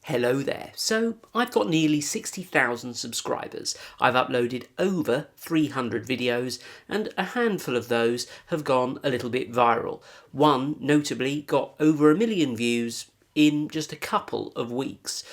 Hello there. So I've got nearly 60,000 subscribers. I've uploaded over 300 videos and a handful of those have gone a little bit viral. One notably got over 1 million views in just a couple of weeks.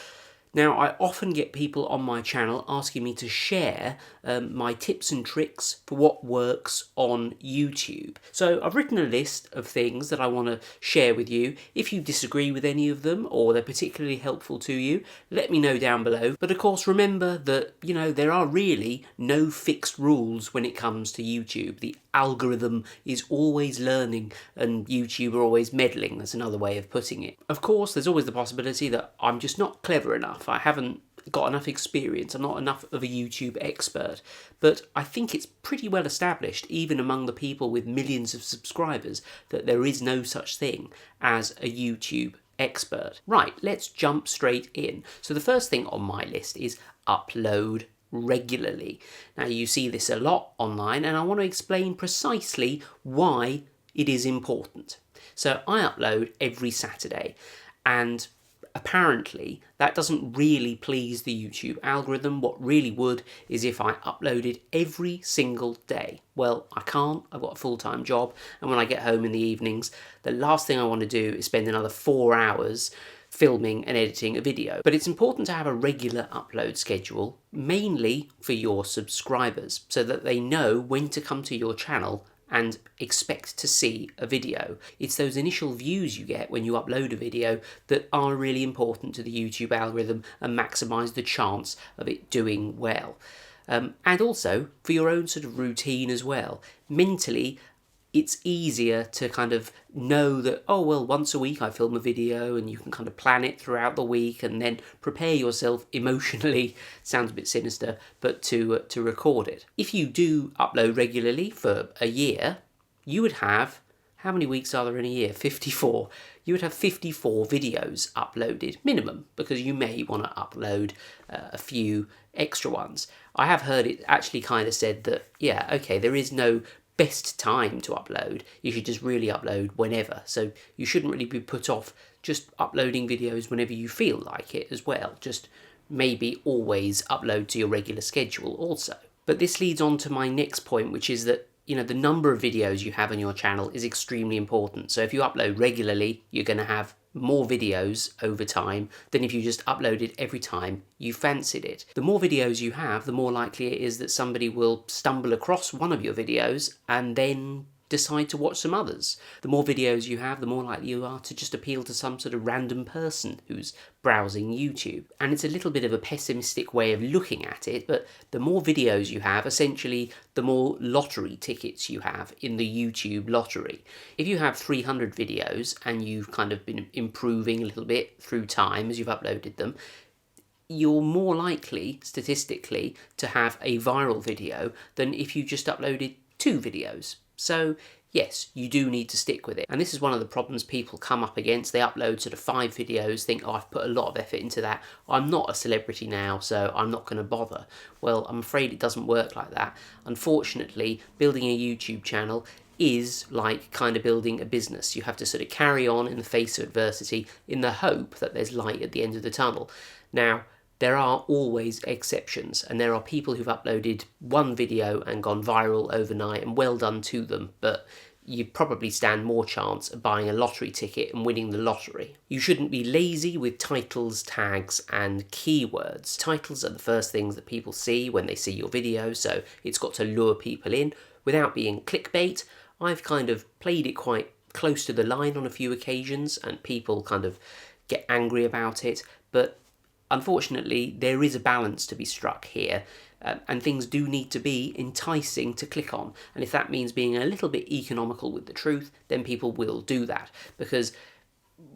Now, I often get people on my channel asking me to share my tips and tricks for what works on YouTube. So I've written a list of things that I want to share with you. If you disagree with any of them or they're particularly helpful to you, let me know down below. But of course, remember that, there are really no fixed rules when it comes to YouTube. The algorithm is always learning and YouTube are always meddling. That's another way of putting it. Of course, there's always the possibility that I'm just not clever enough. I haven't got enough experience. I'm not enough of a YouTube expert. But I think it's pretty well established, even among the people with millions of subscribers, that there is no such thing as a YouTube expert. Right, let's jump straight in. So the first thing on my list is upload regularly. Now you see this a lot online and I want to explain precisely why it is important. So I upload every Saturday and apparently that doesn't really please the YouTube algorithm. What really would is if I uploaded every single day. Well, I can't. I've got a full-time job and when I get home in the evenings, the last thing I want to do is spend another 4 hours filming and editing a video. But it's important to have a regular upload schedule, mainly for your subscribers, so that they know when to come to your channel and expect to see a video. It's those initial views you get when you upload a video that are really important to the YouTube algorithm and maximise the chance of it doing well. And also for your own sort of routine as well. Mentally, it's easier to kind of know that, oh, well, once a week I film a video and you can kind of plan it throughout the week and then prepare yourself emotionally, sounds a bit sinister, but to record it. If you do upload regularly for a year, you would have, how many weeks are there in a year? 54. You would have 54 videos uploaded, minimum, because you may want to upload a few extra ones. I have heard it actually kind of said that, yeah, okay, there is no best time to upload. You should just really upload whenever. So you shouldn't really be put off just uploading videos whenever you feel like it as well. Just maybe always upload to your regular schedule also. But this leads on to my next point, which is that the number of videos you have on your channel is extremely important. So if you upload regularly, you're going to have more videos over time than if you just uploaded every time you fancied it. The more videos you have, the more likely it is that somebody will stumble across one of your videos and then decide to watch some others. The more videos you have, the more likely you are to just appeal to some sort of random person who's browsing YouTube. And it's a little bit of a pessimistic way of looking at it, but the more videos you have, essentially, the more lottery tickets you have in the YouTube lottery. If you have 300 videos and you've kind of been improving a little bit through time as you've uploaded them, you're more likely, statistically, to have a viral video than if you just uploaded 2 videos. So yes, you do need to stick with it. And this is one of the problems people come up against. They upload sort of 5 videos, think, oh, I've put a lot of effort into that. I'm not a celebrity now, so I'm not going to bother. Well, I'm afraid it doesn't work like that. Unfortunately, building a YouTube channel is like kind of building a business. You have to sort of carry on in the face of adversity in the hope that there's light at the end of the tunnel. Now, there are always exceptions, and there are people who've uploaded one video and gone viral overnight, and well done to them, but you probably stand more chance of buying a lottery ticket and winning the lottery. You shouldn't be lazy with titles, tags, and keywords. Titles are the first things that people see when they see your video, so it's got to lure people in without being clickbait. I've kind of played it quite close to the line on a few occasions, and people kind of get angry about it, but unfortunately, there is a balance to be struck here, and things do need to be enticing to click on. And if that means being a little bit economical with the truth, then people will do that. Because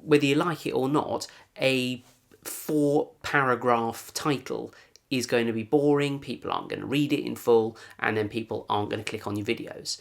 whether you like it or not, a 4-paragraph title is going to be boring, people aren't going to read it in full, and then people aren't going to click on your videos.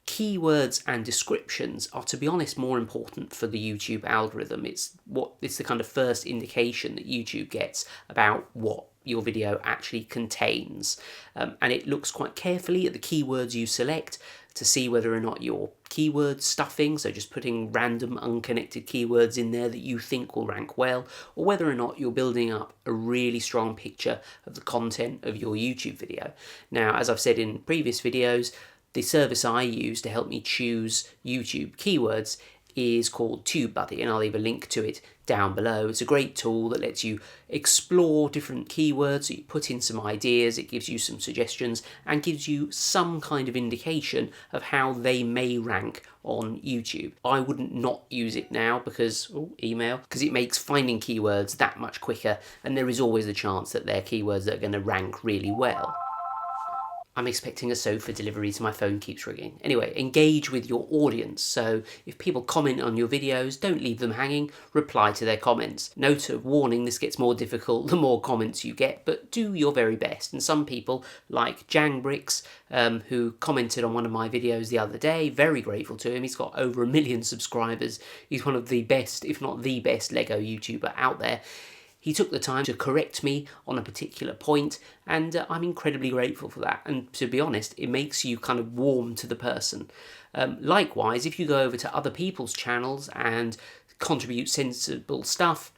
Keywords and descriptions are, to be honest, more important for the YouTube algorithm. It's the kind of first indication that YouTube gets about what your video actually contains. And it looks quite carefully at the keywords you select. to see whether or not your keyword stuffing, so just putting random unconnected keywords in there that you think will rank well, or whether or not you're building up a really strong picture of the content of your YouTube video. Now, as I've said in previous videos, the service I use to help me choose YouTube keywords is called TubeBuddy, and I'll leave a link to it down below. It's a great tool that lets you explore different keywords. So you put in some ideas, it gives you some suggestions, and gives you some kind of indication of how they may rank on YouTube. I wouldn't not use it now because, because it makes finding keywords that much quicker, and there is always a chance that they're keywords that are going to rank really well. I'm expecting a sofa delivery, so my phone keeps ringing. Anyway, engage with your audience. So if people comment on your videos, don't leave them hanging, reply to their comments. Note of warning, this gets more difficult the more comments you get, but do your very best. And some people, like Jangbricks, who commented on one of my videos the other day, very grateful to him. He's got over 1 million subscribers. He's one of the best, if not the best, Lego YouTuber out there. He took the time to correct me on a particular point, and I'm incredibly grateful for that. And to be honest, it makes you kind of warm to the person. Likewise, if you go over to other people's channels and contribute sensible stuff,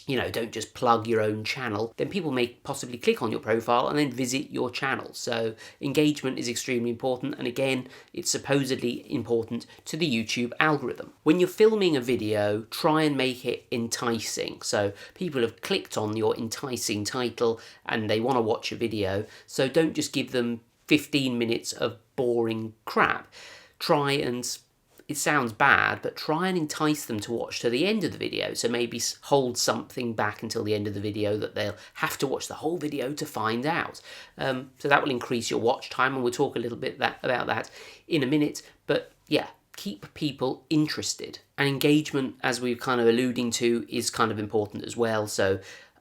don't just plug your own channel, then people may possibly click on your profile and then visit your channel. So engagement is extremely important, and again, it's supposedly important to the YouTube algorithm. When you're filming a video, try and make it enticing. So people have clicked on your enticing title and they want to watch a video, so don't just give them 15 minutes of boring crap. It sounds bad, but try and entice them to watch to the end of the video. So maybe hold something back until the end of the video that they'll have to watch the whole video to find out. So that will increase your watch time, and we'll talk a little bit about that in a minute. But yeah, keep people interested. And engagement, as we're kind of alluding to, is kind of important as well. So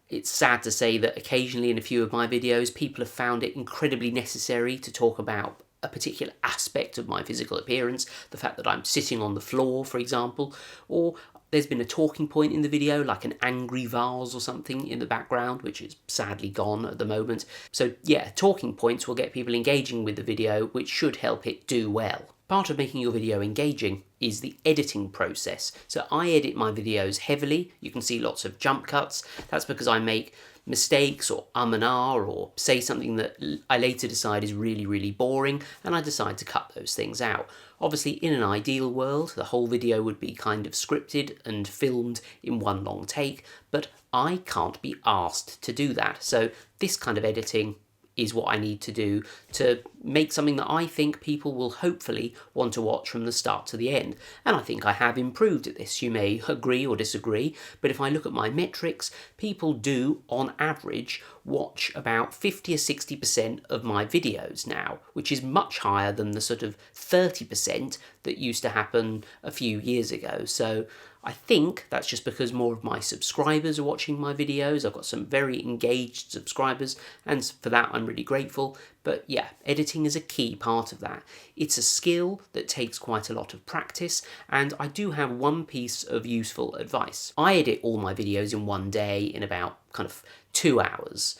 it's sad to say that occasionally in a few of my videos, people have found it incredibly necessary to talk about a particular aspect of my physical appearance, the fact that I'm sitting on the floor, for example, or there's been a talking point in the video, like an angry vase or something in the background, which is sadly gone at the moment. So yeah, talking points will get people engaging with the video, which should help it do well. Part of making your video engaging is the editing process. So I edit my videos heavily. You can see lots of jump cuts. That's because I make mistakes or and ah, or say something that I later decide is really, really boring, and I decide to cut those things out. Obviously, in an ideal world, the whole video would be kind of scripted and filmed in one long take, but I can't be asked to do that. So this kind of editing is what I need to do to make something that I think people will hopefully want to watch from the start to the end. And I think I have improved at this. You may agree or disagree, but if I look at my metrics, people do, on average, watch about 50 or 60% of my videos now, which is much higher than the sort of 30% that used to happen a few years ago. So I think that's just because more of my subscribers are watching my videos. I've got some very engaged subscribers, and for that I'm really grateful. But yeah, editing is a key part of that. It's a skill that takes quite a lot of practice, and I do have one piece of useful advice. I edit all my videos in one day in about kind of 2 hours,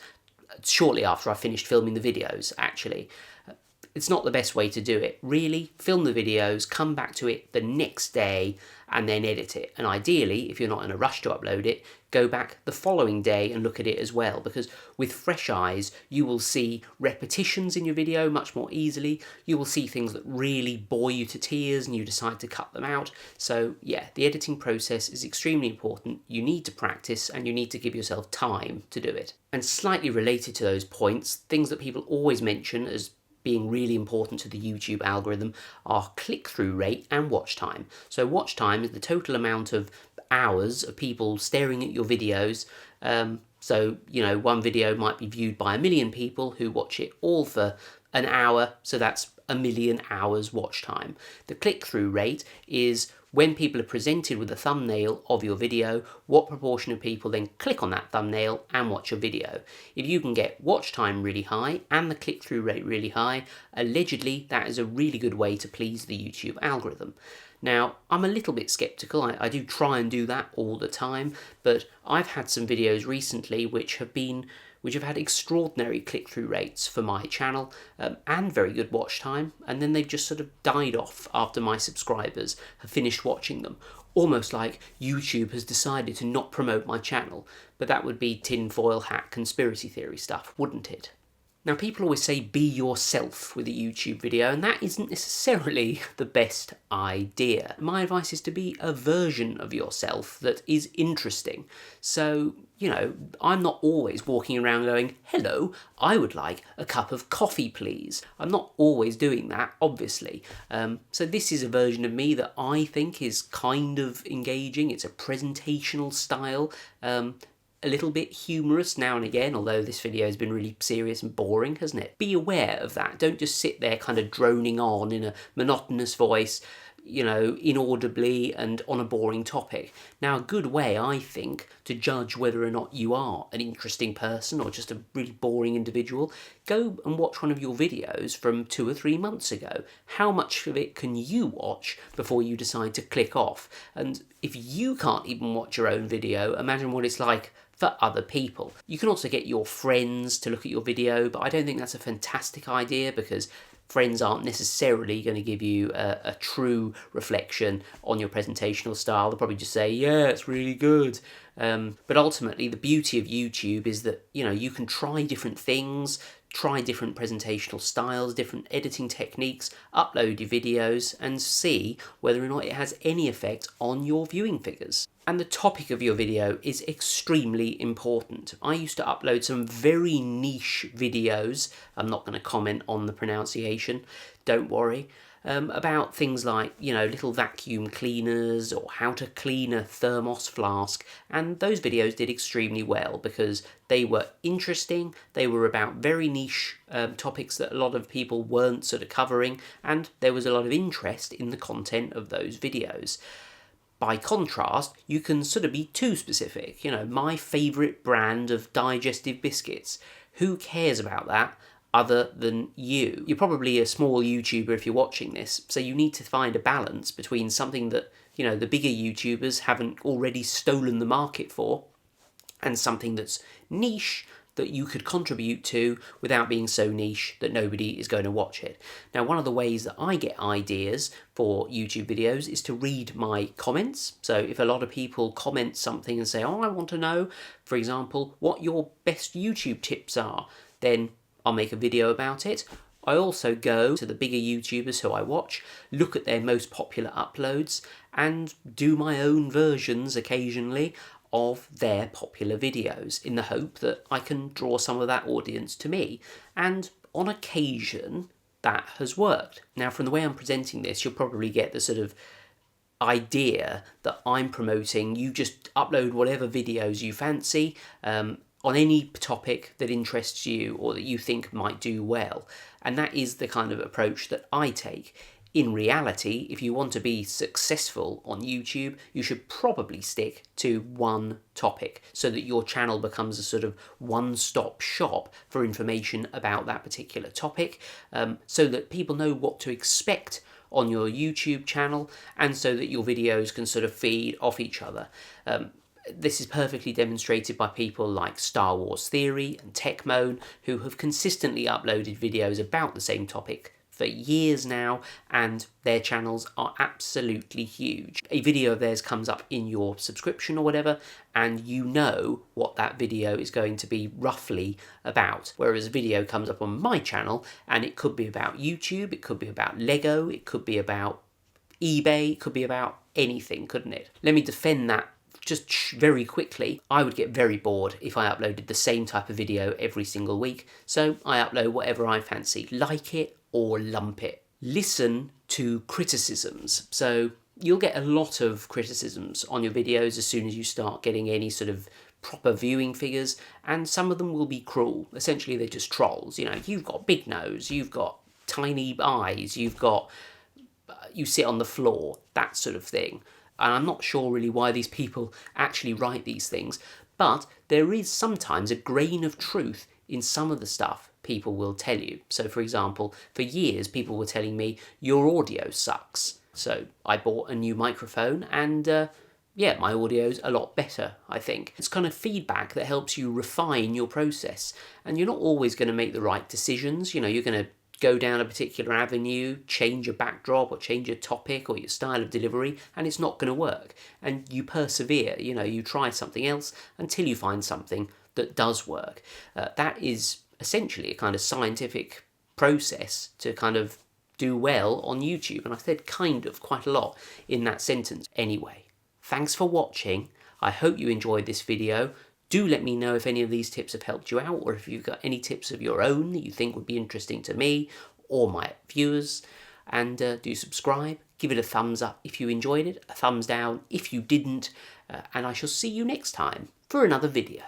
shortly after I finished filming the videos, actually. It's not the best way to do it. Really, film the videos, come back to it the next day, and then edit it. And ideally, if you're not in a rush to upload it, go back the following day and look at it as well, because with fresh eyes, you will see repetitions in your video much more easily. You will see things that really bore you to tears and you decide to cut them out. So yeah, the editing process is extremely important. You need to practice and you need to give yourself time to do it. And slightly related to those points, things that people always mention as being really important to the YouTube algorithm are click-through rate and watch time. So watch time is the total amount of hours of people staring at your videos. So, one video might be viewed by 1 million people who watch it all for an hour, so that's 1 million hours watch time. The click-through rate is when people are presented with a thumbnail of your video, what proportion of people then click on that thumbnail and watch your video. If you can get watch time really high and the click-through rate really high, allegedly that is a really good way to please the YouTube algorithm. Now, I'm a little bit skeptical. I do try and do that all the time, but I've had some videos recently which have had extraordinary click-through rates for my channel, and very good watch time, and then they've just sort of died off after my subscribers have finished watching them. Almost like YouTube has decided to not promote my channel, but that would be tinfoil hat conspiracy theory stuff, wouldn't it? Now, people always say be yourself with a YouTube video, and that isn't necessarily the best idea. My advice is to be a version of yourself that is interesting. So, I'm not always walking around going, hello, I would like a cup of coffee, please. I'm not always doing that, obviously. So this is a version of me that I think is kind of engaging. It's a presentational style. A little bit humorous now and again, although this video has been really serious and boring, hasn't it? Be aware of that. Don't just sit there kind of droning on in a monotonous voice, inaudibly and on a boring topic. Now, a good way, I think, to judge whether or not you are an interesting person or just a really boring individual, go and watch one of your videos from 2 or 3 months ago. How much of it can you watch before you decide to click off? And if you can't even watch your own video, imagine what it's like for other people. You can also get your friends to look at your video, but I don't think that's a fantastic idea because friends aren't necessarily going to give you a true reflection on your presentational style. They'll probably just say, yeah, it's really good. But ultimately, the beauty of YouTube is that, you can try different things, try different presentational styles, different editing techniques, upload your videos, and see whether or not it has any effect on your viewing figures. And the topic of your video is extremely important. I used to upload some very niche videos, I'm not going to comment on the pronunciation, don't worry, about things like, little vacuum cleaners or how to clean a thermos flask, and those videos did extremely well because they were interesting, they were about very niche topics that a lot of people weren't sort of covering, and there was a lot of interest in the content of those videos. By contrast, you can sort of be too specific. My favourite brand of digestive biscuits. Who cares about that other than you? You're probably a small YouTuber if you're watching this, so you need to find a balance between something that, the bigger YouTubers haven't already stolen the market for, and something that's niche that you could contribute to without being so niche that nobody is going to watch it. Now, one of the ways that I get ideas for YouTube videos is to read my comments. So if a lot of people comment something and say, oh, I want to know, for example, what your best YouTube tips are, then I'll make a video about it. I also go to the bigger YouTubers who I watch, look at their most popular uploads, and do my own versions occasionally of their popular videos in the hope that I can draw some of that audience to me. And on occasion, that has worked. Now, from the way I'm presenting this, you'll probably get the sort of idea that I'm promoting. You just upload whatever videos you fancy on any topic that interests you or that you think might do well. And that is the kind of approach that I take. In reality, if you want to be successful on YouTube, you should probably stick to one topic so that your channel becomes a sort of one-stop shop for information about that particular topic, so that people know what to expect on your YouTube channel and so that your videos can sort of feed off each other. This is perfectly demonstrated by people like Star Wars Theory and Techmoan, who have consistently uploaded videos about the same topic for years now, and their channels are absolutely huge. A video of theirs comes up in your subscription or whatever, and you know what that video is going to be roughly about. Whereas a video comes up on my channel, and it could be about YouTube, it could be about Lego, it could be about eBay, it could be about anything, couldn't it? Let me defend that just very quickly. I would get very bored if I uploaded the same type of video every single week, so I upload whatever I fancy. Like it or lump it. Listen to criticisms. So you'll get a lot of criticisms on your videos as soon as you start getting any sort of proper viewing figures, and some of them will be cruel. Essentially, they're just trolls. You've got big nose, you've got tiny eyes, you sit on the floor, that sort of thing. And I'm not sure really why these people actually write these things, but there is sometimes a grain of truth in some of the stuff people will tell you. So, for example, for years people were telling me, your audio sucks. So I bought a new microphone and yeah, my audio's a lot better, I think. It's kind of feedback that helps you refine your process. And you're not always going to make the right decisions. You know, you're going to go down a particular avenue, change your backdrop or change your topic or your style of delivery, and it's not going to work. And you persevere, you know, you try something else until you find something that does work. That is essentially a kind of scientific process to kind of do well on YouTube. And I said kind of quite a lot in that sentence anyway. Thanks for watching. I hope you enjoyed this video. Do let me know if any of these tips have helped you out, or if you've got any tips of your own that you think would be interesting to me or my viewers. And do subscribe, give it a thumbs up if you enjoyed it, a thumbs down if you didn't, and I shall see you next time for another video.